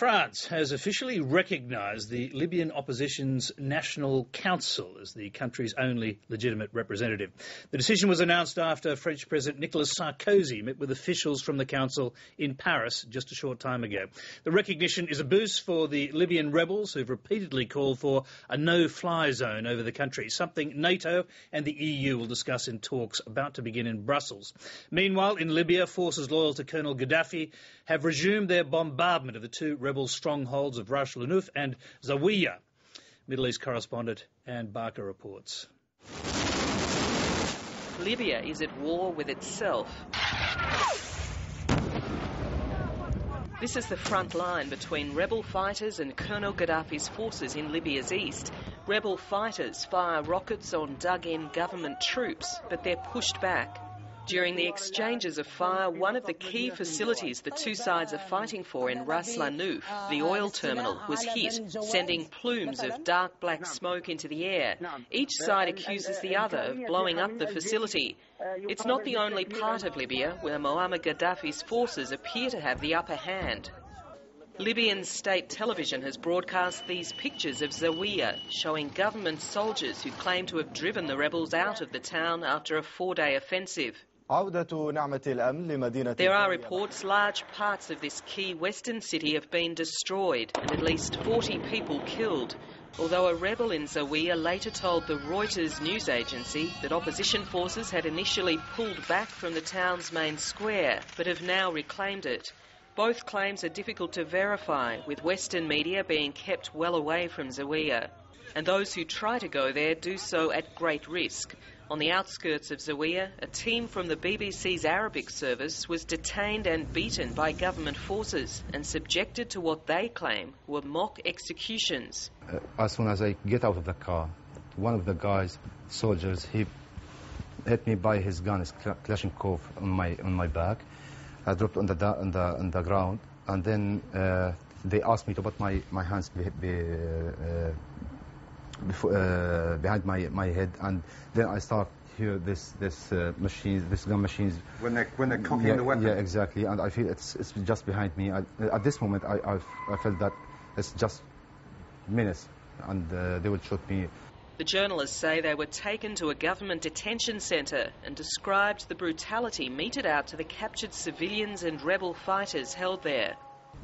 France has officially recognised the Libyan opposition's National Council as the country's only legitimate representative. The decision was announced after French President Nicolas Sarkozy met with officials from the council in Paris just a short time ago. The recognition is a boost for the Libyan rebels who've repeatedly called for a no-fly zone over the country, something NATO and the EU will discuss in talks about to begin in Brussels. Meanwhile, in Libya, forces loyal to Colonel Gaddafi have resumed their bombardment of the two rebel strongholds of Ras Lanuf and Zawiya. Middle East correspondent Anne Barker reports. Libya is at war with itself. This is the front line between rebel fighters and Colonel Gaddafi's forces in Libya's east. Rebel fighters fire rockets on dug-in government troops, but they're pushed back. During the exchanges of fire, one of the key facilities the two sides are fighting for in Ras Lanuf, the oil terminal, was hit, sending plumes of dark black smoke into the air. Each side accuses the other of blowing up the facility. It's not the only part of Libya where Muammar Gaddafi's forces appear to have the upper hand. Libyan state television has broadcast these pictures of Zawiya, showing government soldiers who claim to have driven the rebels out of the town after a four-day offensive. There are reports large parts of this key western city have been destroyed and at least 40 people killed, although a rebel in Zawiya later told the Reuters news agency that opposition forces had initially pulled back from the town's main square but have now reclaimed it. Both claims are difficult to verify, with Western media being kept well away from Zawiya, and those who try to go there do so at great risk. On the outskirts of Zawiya, a team from the BBC's Arabic service was detained and beaten by government forces and subjected to what they claim were mock executions. As soon as I get out of the car, one of the soldiers, he hit me by his gun, his Kalashnikov on my back. I dropped on the ground, and then they asked me to put my hands behind my head, and then I start hear this gun machines. When they're cocking the weapon. Yeah, exactly. And I feel it's just behind me. At this moment, I felt that it's just minutes, and they will shoot me. The journalists say they were taken to a government detention centre and described the brutality meted out to the captured civilians and rebel fighters held there.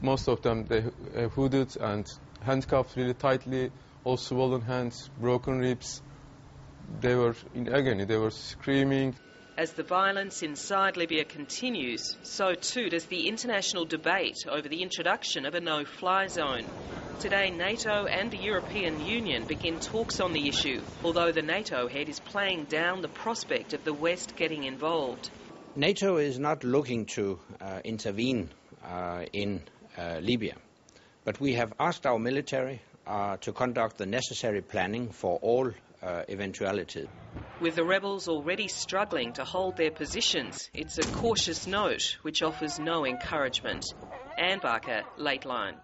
Most of them, they hooded and handcuffed really tightly, all swollen hands, broken ribs. They were in agony, they were screaming. As the violence inside Libya continues, so too does the international debate over the introduction of a no-fly zone. Today, NATO and the European Union begin talks on the issue, although the NATO head is playing down the prospect of the West getting involved. NATO is not looking to intervene in Libya, but we have asked our military to conduct the necessary planning for all eventualities. With the rebels already struggling to hold their positions, it's a cautious note which offers no encouragement. Anne Barker, Late Line.